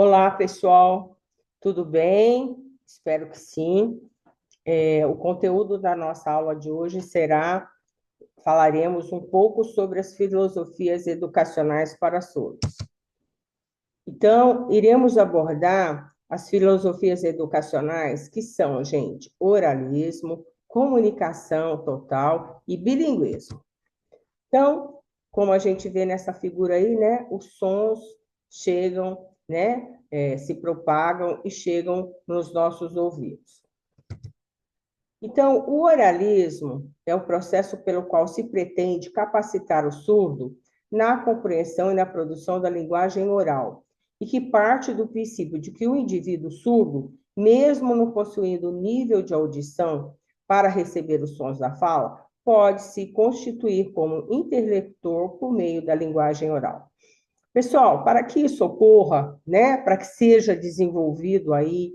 Olá, pessoal, tudo bem? Espero que sim. O conteúdo da nossa aula de hoje falaremos um pouco sobre as filosofias educacionais para surdos. Então, iremos abordar as filosofias educacionais que são, gente, oralismo, comunicação total e bilinguismo. Então, como a gente vê nessa figura aí, né, os sons chegam, né, se propagam e chegam nos nossos ouvidos. Então, o oralismo é o processo pelo qual se pretende capacitar o surdo na compreensão e na produção da linguagem oral, e que parte do princípio de que o indivíduo surdo, mesmo não possuindo nível de audição para receber os sons da fala, pode se constituir como interlocutor por meio da linguagem oral. Pessoal, para que isso ocorra, né, para que seja desenvolvido aí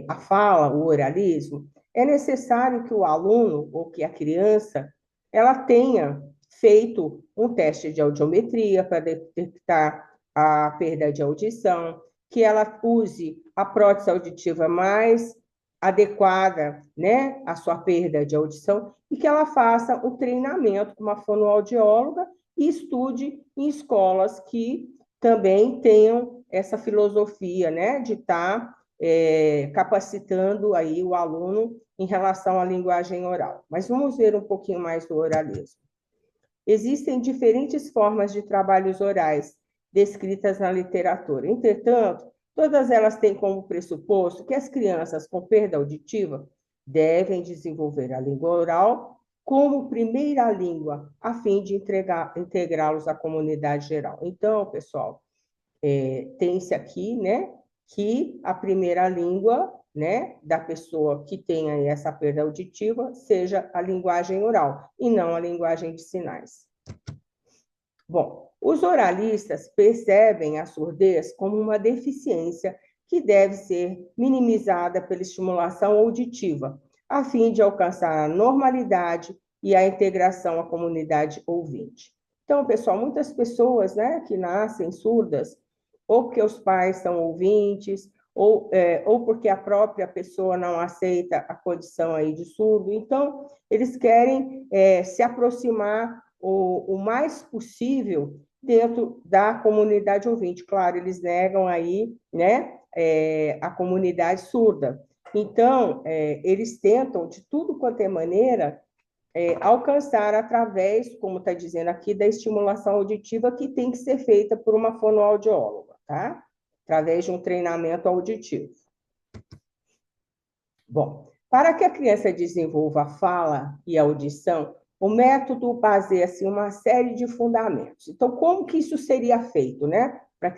a fala, o oralismo, é necessário que o aluno ou que a criança ela tenha feito um teste de audiometria para detectar a perda de audição, que ela use a prótese auditiva mais adequada, né, à sua perda de audição e que ela faça um treinamento com uma fonoaudióloga e estude em escolas que também tenham essa filosofia, né, de estar capacitando aí o aluno em relação à linguagem oral. Mas vamos ver um pouquinho mais do oralismo. Existem diferentes formas de trabalhos orais descritas na literatura. Entretanto, todas elas têm como pressuposto que as crianças com perda auditiva devem desenvolver a língua oral como primeira língua, a fim de integrá-los à comunidade geral. Então, pessoal, tem-se aqui, né, que a primeira língua, né, da pessoa que tenha essa perda auditiva seja a linguagem oral e não a linguagem de sinais. Bom, os oralistas percebem a surdez como uma deficiência que deve ser minimizada pela estimulação auditiva, a fim de alcançar a normalidade e a integração à comunidade ouvinte. Então, pessoal, muitas pessoas, né, que nascem surdas, ou porque os pais são ouvintes, ou porque a própria pessoa não aceita a condição aí de surdo, então eles querem se aproximar o mais possível dentro da comunidade ouvinte. Claro, eles negam aí, né, a comunidade surda. Então, eles tentam, de tudo quanto é maneira, alcançar através, como está dizendo aqui, da estimulação auditiva que tem que ser feita por uma fonoaudióloga, tá? Através de um treinamento auditivo. Bom, para que a criança desenvolva a fala e a audição, o método baseia-se em uma série de fundamentos. Então, como que isso seria feito, né? Para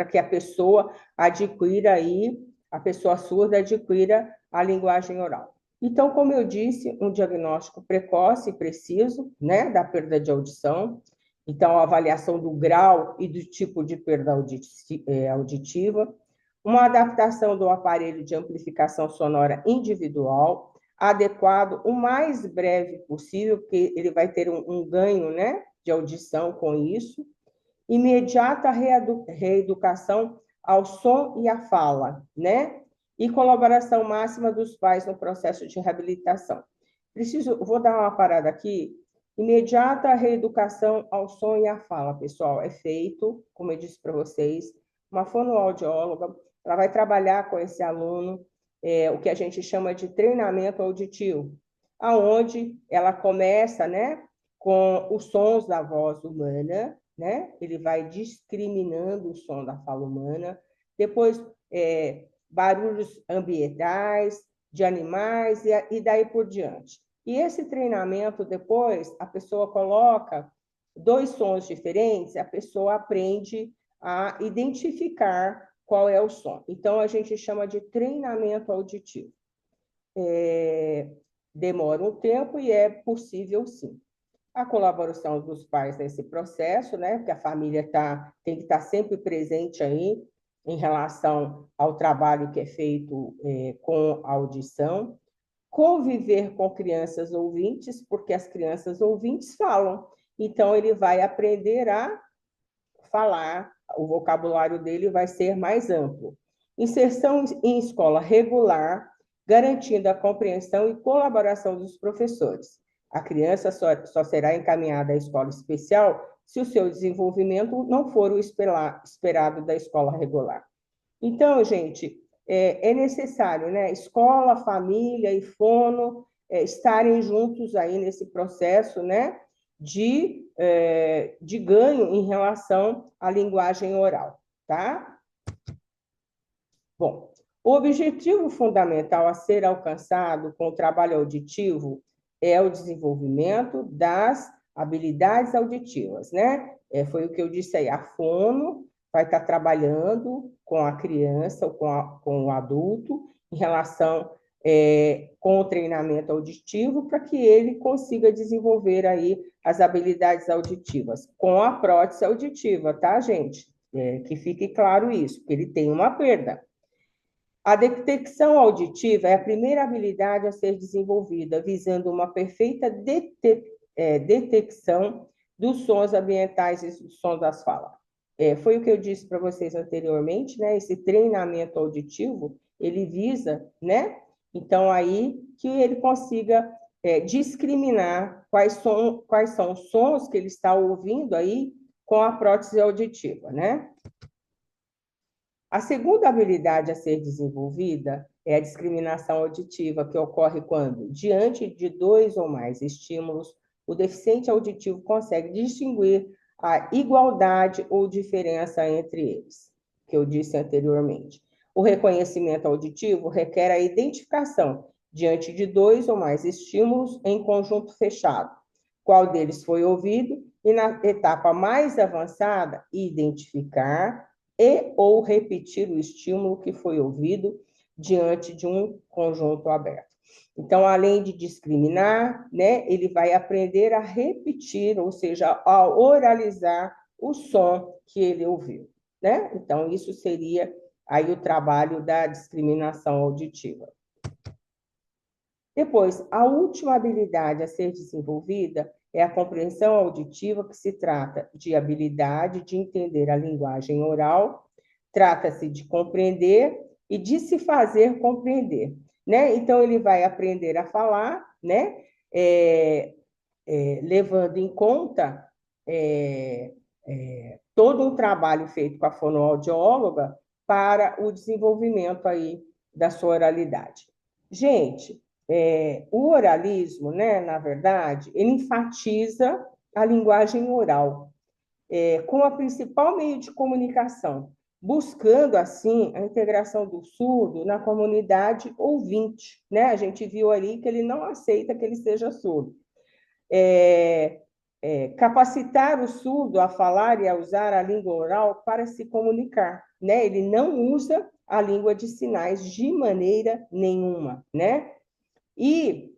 que a pessoa adquira aí, a pessoa surda adquira a linguagem oral. Então, como eu disse, um diagnóstico precoce e preciso, né, da perda de audição. Então, a avaliação do grau e do tipo de perda auditiva, uma adaptação do aparelho de amplificação sonora individual, adequado o mais breve possível, porque ele vai ter um ganho, né, de audição com isso, imediata reeducação ao som e à fala, né, e colaboração máxima dos pais no processo de reabilitação. Vou dar uma parada aqui. Imediata reeducação ao som e à fala, pessoal, é feito, como eu disse para vocês, uma fonoaudióloga, ela vai trabalhar com esse aluno o que a gente chama de treinamento auditivo, aonde ela começa, né, com os sons da voz humana, né? Ele vai discriminando o som da fala humana, depois barulhos ambientais, de animais e daí por diante. E esse treinamento, depois, a pessoa coloca dois sons diferentes, a pessoa aprende a identificar qual é o som. Então, a gente chama de treinamento auditivo. Demora um tempo e é possível, sim. A colaboração dos pais nesse processo, né? Porque a família tem que estar sempre presente aí em relação ao trabalho que é feito com a audição. Conviver com crianças ouvintes, porque as crianças ouvintes falam. Então, ele vai aprender a falar, o vocabulário dele vai ser mais amplo. Inserção em escola regular, garantindo a compreensão e colaboração dos professores. A criança só será encaminhada à escola especial se o seu desenvolvimento não for o esperado da escola regular. Então, gente, é necessário, né? Escola, família e fono estarem juntos aí nesse processo, né? De ganho em relação à linguagem oral, tá? Bom, o objetivo fundamental a ser alcançado com o trabalho auditivo é o desenvolvimento das habilidades auditivas, né? Foi o que eu disse aí, a fono vai estar trabalhando com a criança ou com o adulto em relação com o treinamento auditivo para que ele consiga desenvolver aí as habilidades auditivas com a prótese auditiva, tá, gente? Que fique claro isso, porque ele tem uma perda. A detecção auditiva é a primeira habilidade a ser desenvolvida, visando uma perfeita detecção dos sons ambientais e dos sons das falas. Foi o que eu disse para vocês anteriormente, né? Esse treinamento auditivo, ele visa, né? Então, aí, que ele consiga discriminar quais são os sons que ele está ouvindo aí com a prótese auditiva, né? A segunda habilidade a ser desenvolvida é a discriminação auditiva, que ocorre quando, diante de dois ou mais estímulos, o deficiente auditivo consegue distinguir a igualdade ou diferença entre eles, que eu disse anteriormente. O reconhecimento auditivo requer a identificação diante de dois ou mais estímulos em conjunto fechado, qual deles foi ouvido, e na etapa mais avançada, identificar e ou repetir o estímulo que foi ouvido diante de um conjunto aberto. Então, além de discriminar, né, ele vai aprender a repetir, ou seja, a oralizar o som que ele ouviu, né? Então, isso seria aí o trabalho da discriminação auditiva. Depois, a última habilidade a ser desenvolvida é a compreensão auditiva, que se trata de habilidade de entender a linguagem oral, trata-se de compreender e de se fazer compreender, né? Então, ele vai aprender a falar, né? Levando em conta todo um trabalho feito com a fonoaudióloga para o desenvolvimento aí da sua oralidade. Gente, o oralismo, né, na verdade, ele enfatiza a linguagem oral como a principal meio de comunicação, buscando, assim, a integração do surdo na comunidade ouvinte, né? A gente viu ali que ele não aceita que ele seja surdo. Capacitar o surdo a falar e a usar a língua oral para se comunicar, né? Ele não usa a língua de sinais de maneira nenhuma, né? E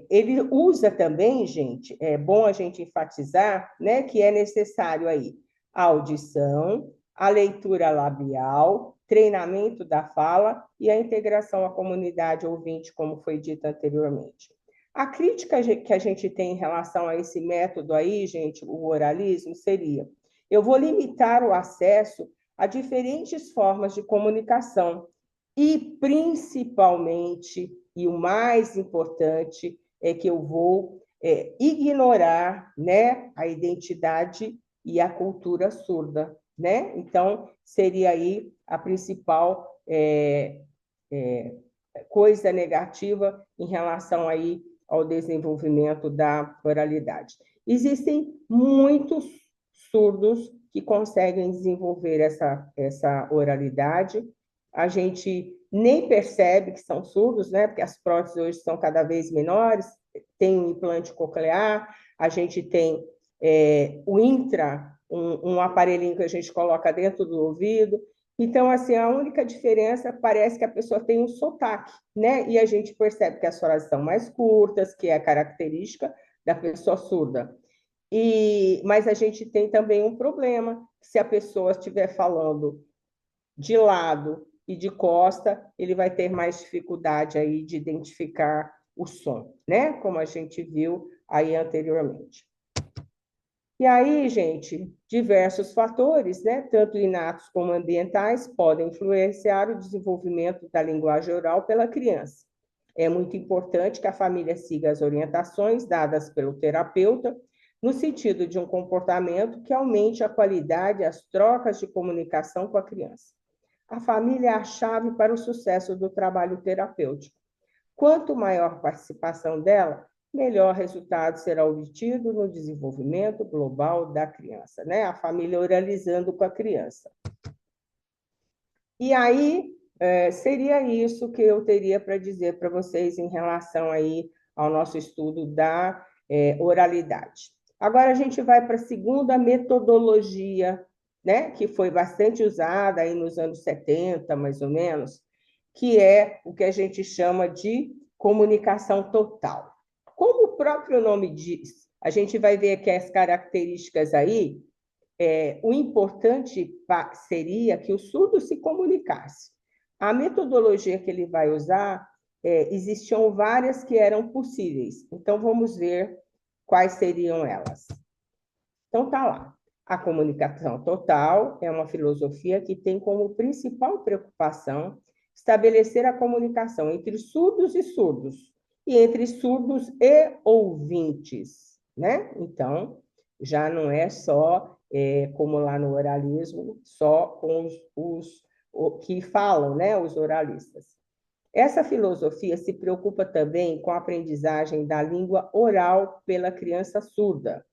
ele usa também, gente, é bom a gente enfatizar, né, que é necessário aí a audição, a leitura labial, treinamento da fala e a integração à comunidade ouvinte, como foi dito anteriormente. A crítica que a gente tem em relação a esse método aí, gente, o oralismo, seria: eu vou limitar o acesso a diferentes formas de comunicação e, principalmente, e o mais importante, é que eu vou ignorar, né, a identidade e a cultura surda, né? Então, seria aí a principal coisa negativa em relação aí ao desenvolvimento da oralidade. Existem muitos surdos que conseguem desenvolver essa oralidade. A gente nem percebe que são surdos, né? Porque as próteses hoje são cada vez menores, tem um implante coclear, a gente tem o intra, um aparelhinho que a gente coloca dentro do ouvido. Então, assim, a única diferença parece que a pessoa tem um sotaque, né? E a gente percebe que as frases são mais curtas, que é a característica da pessoa surda. Mas a gente tem também um problema, se a pessoa estiver falando de lado e de costa, ele vai ter mais dificuldade aí de identificar o som, né? Como a gente viu aí anteriormente. E aí, gente, diversos fatores, né, tanto inatos como ambientais, podem influenciar o desenvolvimento da linguagem oral pela criança. É muito importante que a família siga as orientações dadas pelo terapeuta, no sentido de um comportamento que aumente a qualidade e as trocas de comunicação com a criança. A família é a chave para o sucesso do trabalho terapêutico. Quanto maior a participação dela, melhor resultado será obtido no desenvolvimento global da criança, né? A família oralizando com a criança. E aí, seria isso que eu teria para dizer para vocês em relação aí ao nosso estudo da oralidade. Agora a gente vai para a segunda metodologia, né, que foi bastante usada aí nos anos 70, mais ou menos, que é o que a gente chama de comunicação total. Como o próprio nome diz, a gente vai ver aqui as características aí. O importante seria que o surdo se comunicasse. A metodologia que ele vai usar, existiam várias que eram possíveis. Então, vamos ver quais seriam elas. Então, tá lá. A comunicação total é uma filosofia que tem como principal preocupação estabelecer a comunicação entre surdos e surdos, e entre surdos e ouvintes, né? Então, já não é só, como lá no oralismo, só com os que falam, né? Os oralistas. Essa filosofia se preocupa também com a aprendizagem da língua oral pela criança surda.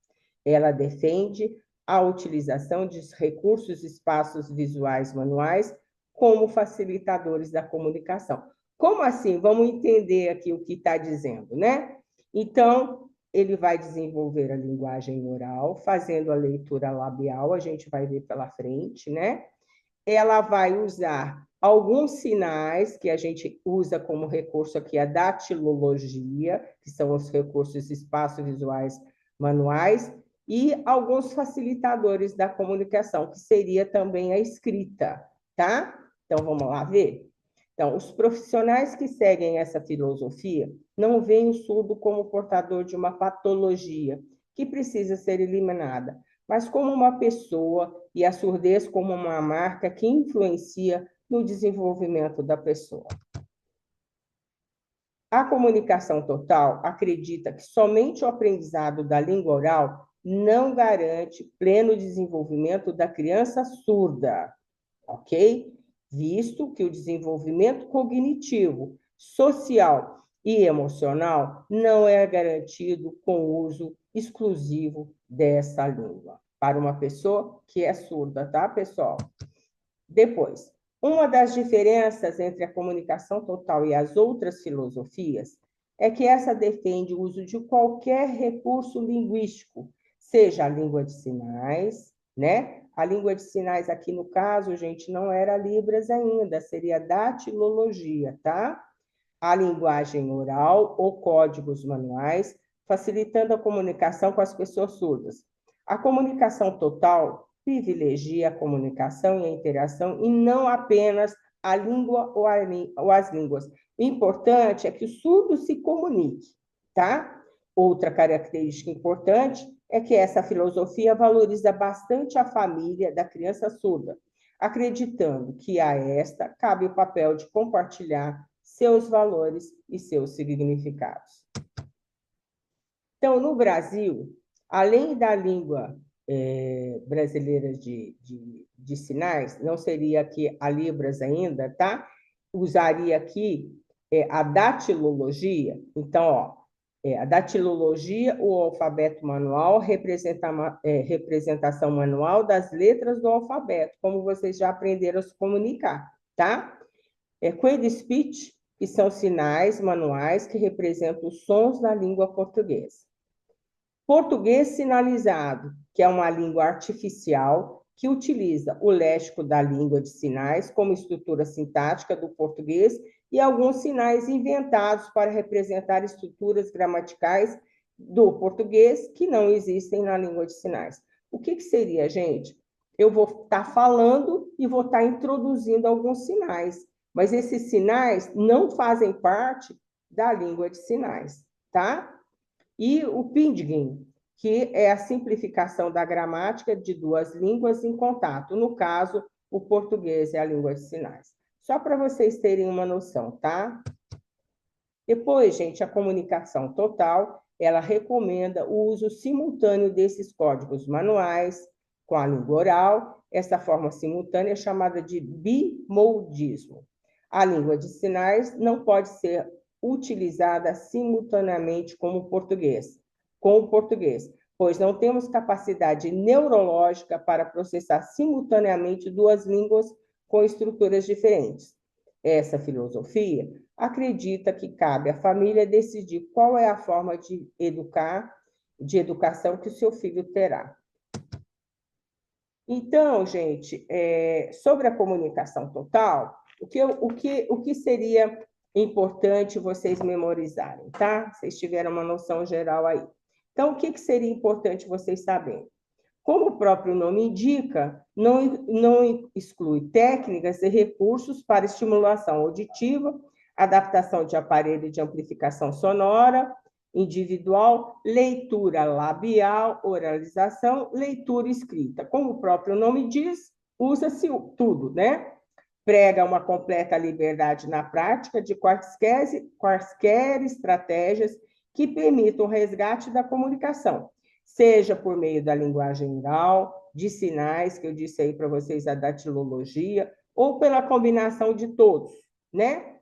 Ela defende a utilização de recursos e espaços visuais manuais como facilitadores da comunicação. Como assim? Vamos entender aqui o que está dizendo, né? Então, ele vai desenvolver a linguagem oral, fazendo a leitura labial, a gente vai ver pela frente, né? Ela vai usar alguns sinais que a gente usa como recurso aqui, a datilologia, que são os recursos espaços visuais manuais, e alguns facilitadores da comunicação, que seria também a escrita, tá? Então, vamos lá ver? Então, os profissionais que seguem essa filosofia não veem o surdo como portador de uma patologia que precisa ser eliminada, mas como uma pessoa e a surdez como uma marca que influencia no desenvolvimento da pessoa. A comunicação total acredita que somente o aprendizado da língua oral não garante pleno desenvolvimento da criança surda, ok? Visto que o desenvolvimento cognitivo, social e emocional não é garantido com o uso exclusivo dessa língua. Para uma pessoa que é surda, tá, pessoal? Depois, uma das diferenças entre a comunicação total e as outras filosofias é que essa defende o uso de qualquer recurso linguístico, seja a língua de sinais, né? A língua de sinais aqui no caso, gente, não era Libras ainda, seria datilologia, tá? A linguagem oral ou códigos manuais, facilitando a comunicação com as pessoas surdas. A comunicação total privilegia a comunicação e a interação e não apenas a língua ou as línguas. O importante é que o surdo se comunique, tá? Outra característica importante é que essa filosofia valoriza bastante a família da criança surda, acreditando que a esta cabe o papel de compartilhar seus valores e seus significados. Então, no Brasil, além da língua brasileira de sinais, não seria aqui a Libras ainda, tá? Usaria aqui a datilologia. Então, ó, a datilologia, o alfabeto manual, representação manual das letras do alfabeto, como vocês já aprenderam a se comunicar, tá? Quid speech, que são sinais manuais que representam os sons da língua portuguesa. Português sinalizado, que é uma língua artificial que utiliza o léxico da língua de sinais como estrutura sintática do português e alguns sinais inventados para representar estruturas gramaticais do português que não existem na língua de sinais. O que seria, gente? Eu vou estar falando e vou estar introduzindo alguns sinais, mas esses sinais não fazem parte da língua de sinais, tá? E o Pidgin que é a simplificação da gramática de duas línguas em contato. No caso, o português é a língua de sinais. Só para vocês terem uma noção, tá? Depois, gente, a comunicação total, ela recomenda o uso simultâneo desses códigos manuais com a língua oral. Essa forma simultânea é chamada de bimodismo. A língua de sinais não pode ser utilizada simultaneamente com o português, pois não temos capacidade neurológica para processar simultaneamente duas línguas com estruturas diferentes. Essa filosofia acredita que cabe à família decidir qual é a forma de educação que o seu filho terá. Então, gente, sobre a comunicação total, o que seria importante vocês memorizarem, tá? Vocês tiveram uma noção geral aí. Então, o que seria importante vocês saberem? Como o próprio nome indica, não exclui técnicas e recursos para estimulação auditiva, adaptação de aparelho de amplificação sonora, individual, leitura labial, oralização, leitura escrita. Como o próprio nome diz, usa-se tudo, né? Prega uma completa liberdade na prática de quaisquer estratégias que permitam o resgate da comunicação, seja por meio da linguagem oral, de sinais, que eu disse aí para vocês, a datilologia, ou pela combinação de todos, né?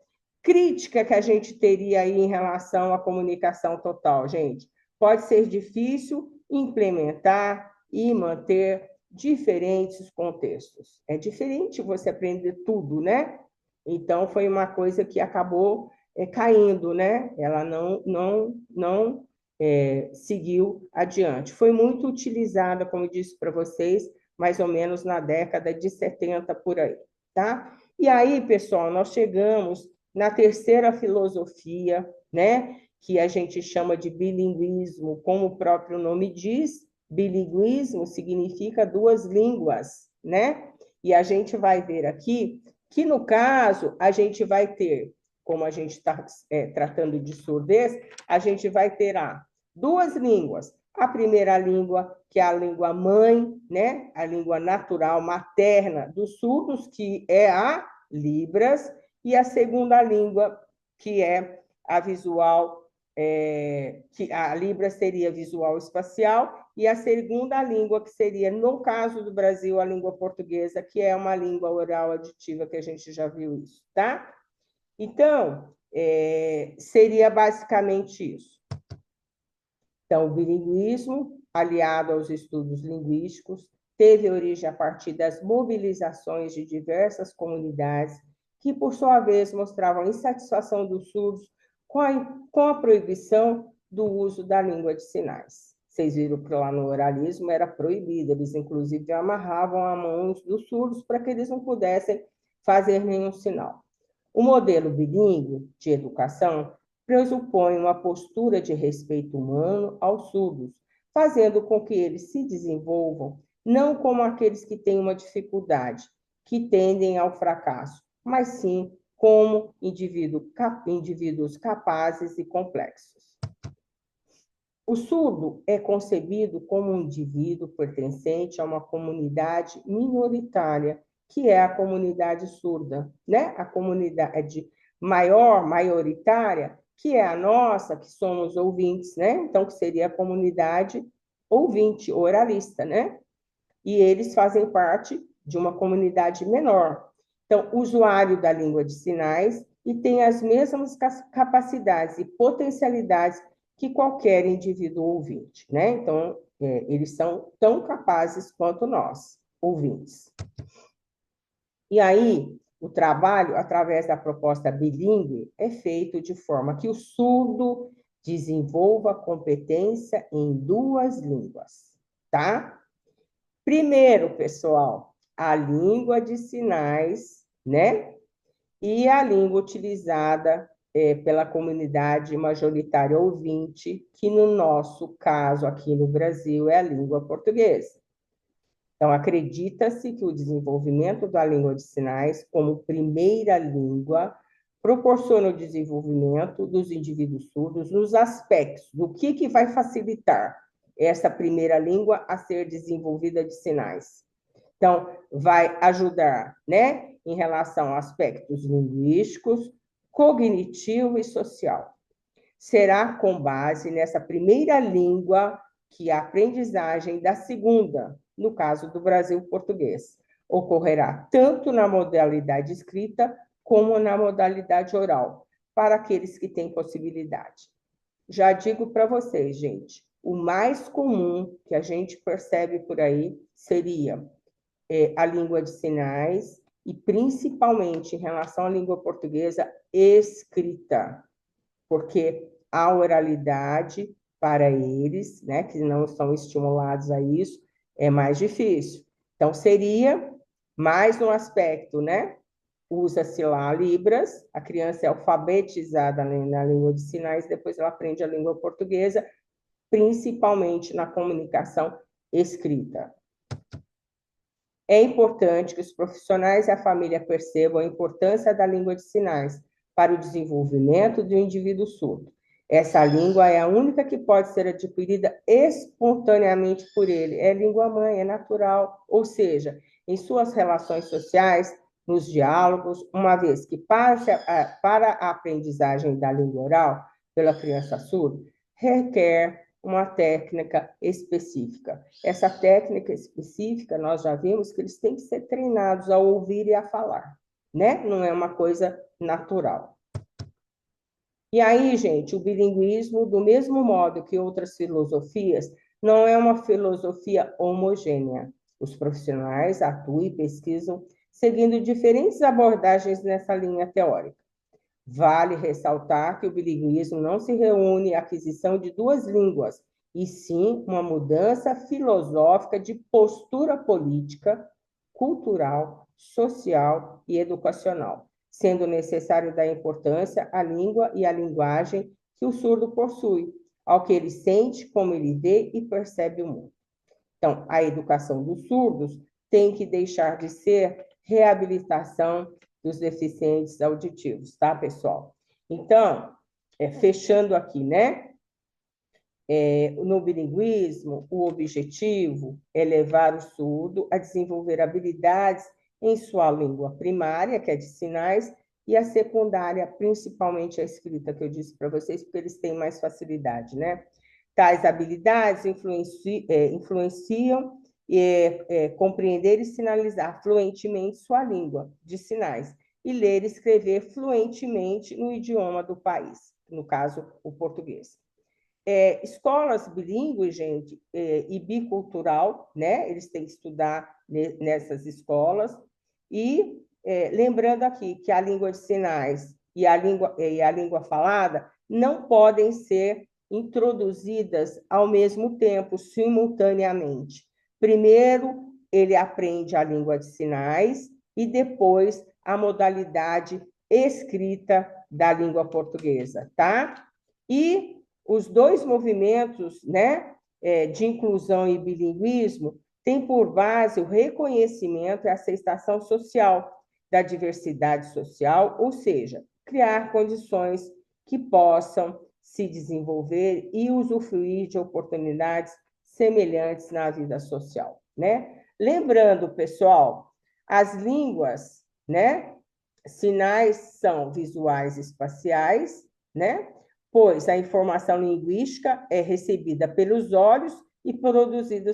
Crítica que a gente teria aí em relação à comunicação total, gente. Pode ser difícil implementar e manter diferentes contextos. É diferente você aprender tudo, né? Então, foi uma coisa que acabou caindo, né? Ela não seguiu adiante. Foi muito utilizada, como disse para vocês, mais ou menos na década de 70 por aí, tá? E aí, pessoal, nós chegamos na terceira filosofia, né, que a gente chama de bilinguismo, como o próprio nome diz, bilinguismo significa duas línguas, né? E a gente vai ver aqui que, no caso, a gente vai ter, como a gente está tratando de surdez, a gente vai ter duas línguas. A primeira língua, que é a língua mãe, né? A língua natural, materna dos surdos, que é a Libras, e a segunda língua, que é a visual, que a Libras seria visual espacial, e a segunda língua, que seria, no caso do Brasil, a língua portuguesa, que é uma língua oral aditiva, que a gente já viu isso, tá? Então, seria basicamente isso. Então, o bilinguismo, aliado aos estudos linguísticos, teve origem a partir das mobilizações de diversas comunidades que, por sua vez, mostravam insatisfação dos surdos com a proibição do uso da língua de sinais. Vocês viram que lá no oralismo era proibido, eles inclusive amarravam as mãos dos surdos para que eles não pudessem fazer nenhum sinal. O modelo bilíngue de educação pressupõe uma postura de respeito humano aos surdos, fazendo com que eles se desenvolvam não como aqueles que têm uma dificuldade, que tendem ao fracasso, mas sim como indivíduos capazes e complexos. O surdo é concebido como um indivíduo pertencente a uma comunidade minoritária, que é a comunidade surda, né? A comunidade maioritária, que é a nossa, que somos ouvintes, né? Então, que seria a comunidade ouvinte, oralista, né? E eles fazem parte de uma comunidade menor. Então, usuário da língua de sinais e tem as mesmas capacidades e potencialidades que qualquer indivíduo ouvinte, né? Então, eles são tão capazes quanto nós, ouvintes. E aí, o trabalho, através da proposta bilíngue, é feito de forma que o surdo desenvolva competência em duas línguas, tá? Primeiro, pessoal, a língua de sinais, né? E a língua utilizada pela comunidade majoritária ouvinte, que no nosso caso aqui no Brasil é a língua portuguesa. Então, acredita-se que o desenvolvimento da língua de sinais como primeira língua proporciona o desenvolvimento dos indivíduos surdos nos aspectos do que vai facilitar essa primeira língua a ser desenvolvida de sinais. Então, vai ajudar, né, em relação a aspectos linguísticos, cognitivo e social. Será com base nessa primeira língua que a aprendizagem da segunda, no caso do Brasil, português, ocorrerá tanto na modalidade escrita como na modalidade oral, para aqueles que têm possibilidade. Já digo para vocês, gente, o mais comum que a gente percebe por aí seria a língua de sinais e, principalmente, em relação à língua portuguesa, escrita, porque a oralidade, para eles, né, que não estão estimulados a isso, é mais difícil. Então, seria mais um aspecto, né? Usa-se lá Libras, a criança é alfabetizada na língua de sinais, depois ela aprende a língua portuguesa, principalmente na comunicação escrita. É importante que os profissionais e a família percebam a importância da língua de sinais para o desenvolvimento do indivíduo surdo. Essa língua é a única que pode ser adquirida espontaneamente por ele. É língua mãe, é natural, ou seja, em suas relações sociais, nos diálogos, uma vez que para a aprendizagem da língua oral pela criança surda, requer uma técnica específica. Essa técnica específica, nós já vimos que eles têm que ser treinados a ouvir e a falar, né? Não é uma coisa natural. E aí, gente, o bilinguismo, do mesmo modo que outras filosofias, não é uma filosofia homogênea. Os profissionais atuam e pesquisam seguindo diferentes abordagens nessa linha teórica. Vale ressaltar que o bilinguismo não se reúne à aquisição de duas línguas, e sim uma mudança filosófica de postura política, cultural, social e educacional, sendo necessário dar importância à língua e à linguagem que o surdo possui, ao que ele sente, como ele vê e percebe o mundo. Então, a educação dos surdos tem que deixar de ser reabilitação dos deficientes auditivos, tá, pessoal? Então, fechando aqui, né? No bilinguismo, o objetivo é levar o surdo a desenvolver habilidades em sua língua primária, que é de sinais, e a secundária, principalmente a escrita, que eu disse para vocês, porque eles têm mais facilidade, né? Tais habilidades influenciam compreender e sinalizar fluentemente sua língua de sinais e ler e escrever fluentemente no idioma do país, no caso, o português. Escolas bilíngues, gente, e bicultural, né? Eles têm que estudar nessas escolas. E lembrando aqui que a língua de sinais e a língua falada não podem ser introduzidas ao mesmo tempo, simultaneamente. Primeiro, ele aprende a língua de sinais e depois a modalidade escrita da língua portuguesa, tá? E os dois movimentos, né, de inclusão e bilinguismo têm por base o reconhecimento e a aceitação social da diversidade social, ou seja, criar condições que possam se desenvolver e usufruir de oportunidades semelhantes na vida social, né? Lembrando, pessoal, as línguas, né, sinais são visuais e espaciais, né? Pois a informação linguística é recebida pelos olhos e produzida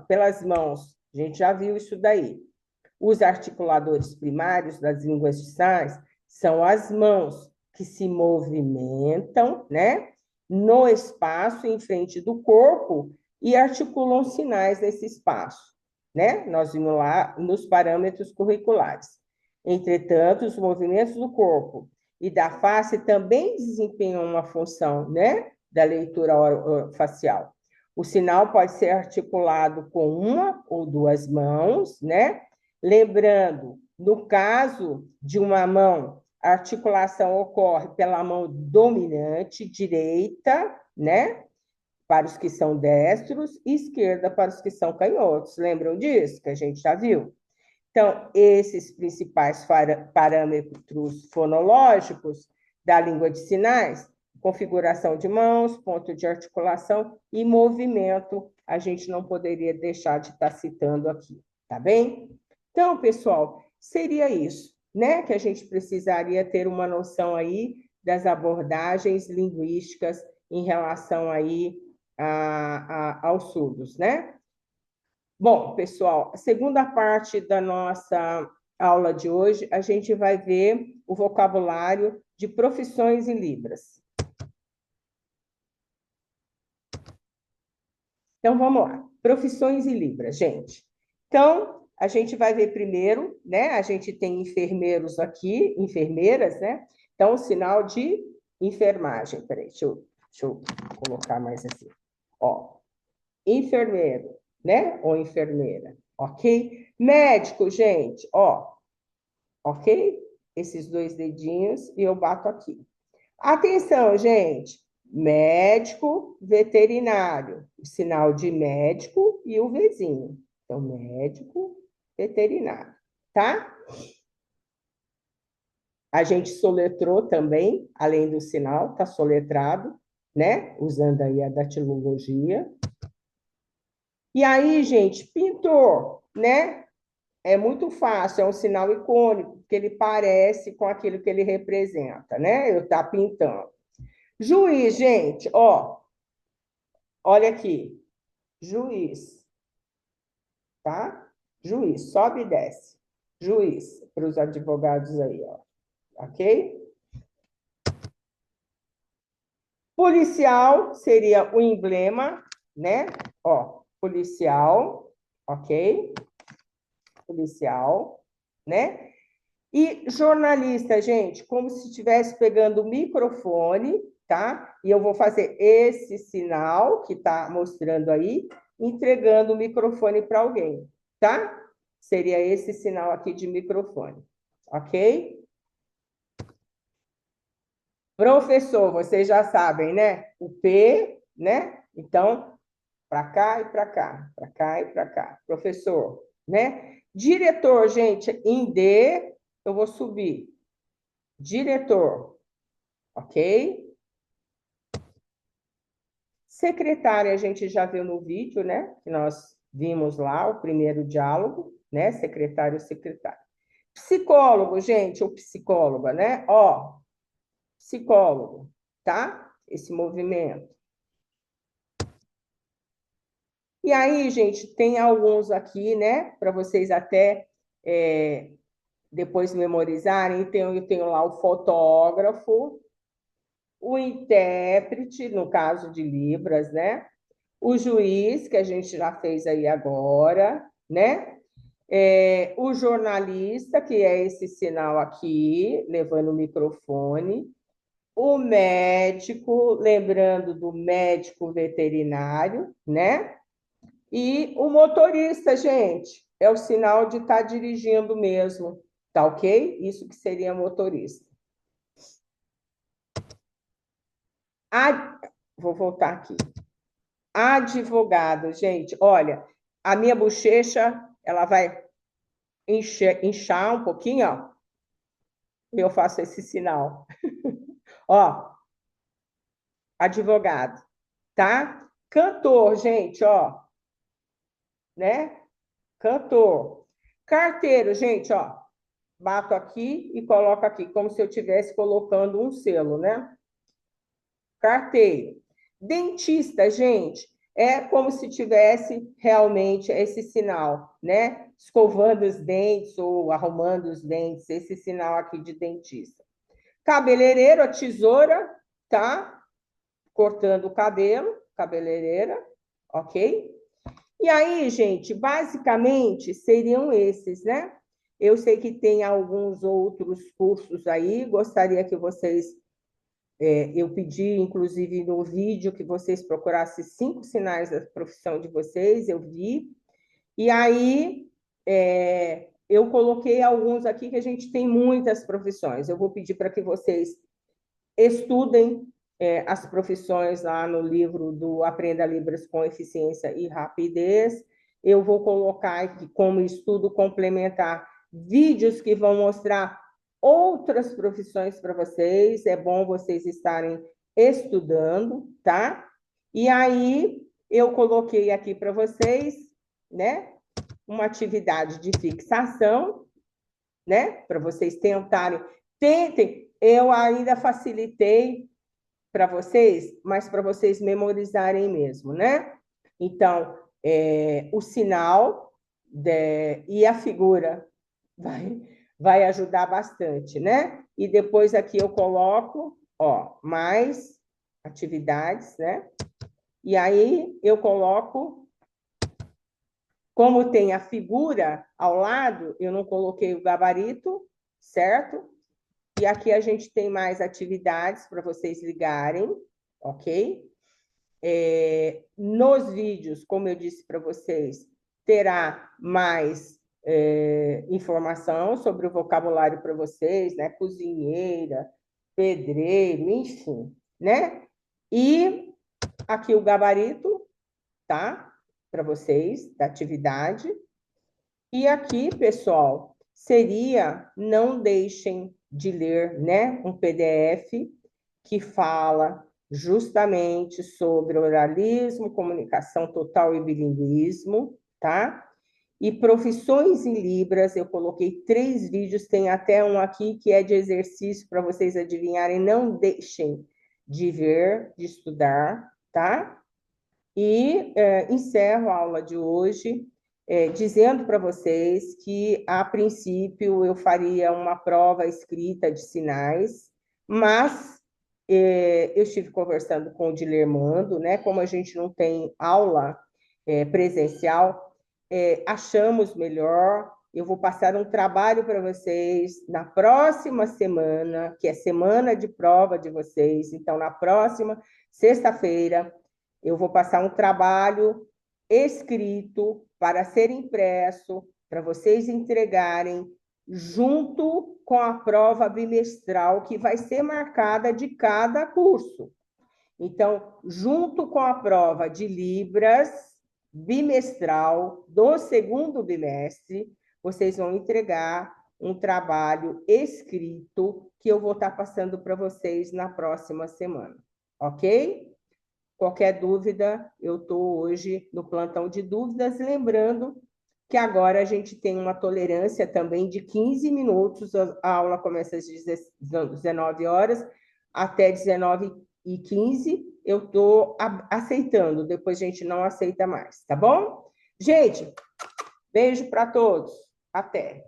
pelas mãos. A gente já viu isso daí. Os articuladores primários das línguas de sinais são as mãos, que se movimentam, né, no espaço em frente do corpo e articulam sinais nesse espaço, né? Nós vimos lá nos parâmetros curriculares. Entretanto, os movimentos do corpo e da face também desempenham uma função, né, da leitura facial. O sinal pode ser articulado com uma ou duas mãos, né? Lembrando, no caso de uma mão, a articulação ocorre pela mão dominante, direita, né? Para os que são destros, e esquerda para os que são canhotos. Lembram disso? Que a gente já viu? Então, esses principais parâmetros fonológicos da língua de sinais configuração de mãos, ponto de articulação e movimento, a gente não poderia deixar de estar citando aqui, tá bem? Então, pessoal, seria isso, né? Que a gente precisaria ter uma noção aí das abordagens linguísticas em relação aí aos surdos, né? Bom, pessoal, a segunda parte da nossa aula de hoje, a gente vai ver o vocabulário de profissões em Libras. Então, vamos lá. Profissões em Libras, gente. Então, a gente vai ver primeiro, né? A gente tem enfermeiros aqui, enfermeiras, né? Então, o sinal de enfermagem. Peraí, deixa eu colocar mais assim. Ó, enfermeiro, né? Ou enfermeira, ok? Médico, gente, ó, ok? Esses dois dedinhos e eu bato aqui. Atenção, gente. Médico, veterinário. O sinal de médico e o Vzinho. Então, médico, veterinário, tá? A gente soletrou também, além do sinal, tá soletrado, né? Usando aí a datilologia. E aí, gente, pintor, né? É muito fácil, é um sinal icônico, porque ele parece com aquilo que ele representa, né? Eu tá pintando. Juiz, gente, ó, olha aqui, juiz, tá? Juiz, sobe e desce. Juiz, para os advogados aí, ó, ok? Policial seria o emblema, né? Ó, policial, ok? Policial, né? E jornalista, gente, como se estivesse pegando o microfone, tá? E eu vou fazer esse sinal que está mostrando aí, entregando o microfone para alguém, tá? Seria esse sinal aqui de microfone, ok? Professor, vocês já sabem, né? O P, né? Então, para cá e para cá, para cá e para cá. Professor, né? Diretor, gente, em D, eu vou subir. Diretor, ok? Secretária, a gente já viu no vídeo, né? Que nós vimos lá, o primeiro diálogo, né? Secretário, secretário. Psicólogo, gente, ou psicóloga, né? Ó, psicólogo, tá? Esse movimento. E aí, gente, tem alguns aqui, né? Para vocês até depois memorizarem. Eu tenho lá o fotógrafo, o intérprete, no caso de Libras, né? O juiz, que a gente já fez aí agora, né? O jornalista, que é esse sinal aqui, levando o microfone. O médico, lembrando do médico veterinário, né? E o motorista, gente, é o sinal de estar dirigindo mesmo, tá ok? Isso que seria motorista. Vou voltar aqui. Advogado, gente, olha, a minha bochecha, ela vai inchar um pouquinho, ó. Eu faço esse sinal. Ó, advogado, tá? Cantor, gente, ó, né? Cantor. Carteiro, gente, ó, bato aqui e coloco aqui, como se eu estivesse colocando um selo, né? Carteiro. Dentista, gente, é como se tivesse realmente esse sinal, né? Escovando os dentes ou arrumando os dentes, esse sinal aqui de dentista. Cabeleireiro, a tesoura, tá? Cortando o cabelo, cabeleireira, ok? E aí, gente, basicamente seriam esses, né? Eu sei que tem alguns outros cursos aí, gostaria que vocês eu pedi, inclusive, no vídeo que vocês procurassem 5 sinais da profissão de vocês, eu vi. E aí, eu coloquei alguns aqui que a gente tem muitas profissões. Eu vou pedir para que vocês estudem as profissões lá no livro do Aprenda Libras com Eficiência e Rapidez. Eu vou colocar aqui como estudo complementar vídeos que vão mostrar outras profissões para vocês. É bom vocês estarem estudando, tá? E aí, eu coloquei aqui para vocês, né? Uma atividade de fixação, né? Para vocês tentarem. Tentem, eu ainda facilitei para vocês, mas para vocês memorizarem mesmo, né? Então, o sinal e a figura vai ajudar bastante, né? E depois aqui eu coloco, ó, mais atividades, né? E aí eu coloco, como tem a figura ao lado, eu não coloquei o gabarito, certo? E aqui a gente tem mais atividades para vocês ligarem, ok? Nos vídeos, como eu disse para vocês, terá mais informação sobre o vocabulário para vocês, né? Cozinheira, pedreiro, enfim, né? E aqui o gabarito, tá? Para vocês, da atividade. E aqui, pessoal, seria, não deixem de ler, né, um PDF que fala justamente sobre oralismo, comunicação total e bilinguismo, tá? E profissões em Libras, eu coloquei 3 vídeos, tem até um aqui que é de exercício para vocês adivinharem, não deixem de ver, de estudar, tá? E encerro a aula de hoje dizendo para vocês que, a princípio, eu faria uma prova escrita de sinais, mas eu estive conversando com o Dilermando, né? Como a gente não tem aula presencial, achamos melhor. Eu vou passar um trabalho para vocês na próxima semana, que é semana de prova de vocês. Então, na próxima sexta-feira, eu vou passar um trabalho escrito para ser impresso, para vocês entregarem junto com a prova bimestral que vai ser marcada de cada curso. Então, junto com a prova de Libras bimestral do segundo bimestre, vocês vão entregar um trabalho escrito que eu vou estar passando para vocês na próxima semana, ok? Qualquer dúvida, eu estou hoje no plantão de dúvidas, lembrando que agora a gente tem uma tolerância também de 15 minutos, a aula começa às 19 horas, até 19h15, eu estou aceitando, depois a gente não aceita mais, tá bom? Gente, beijo para todos, até!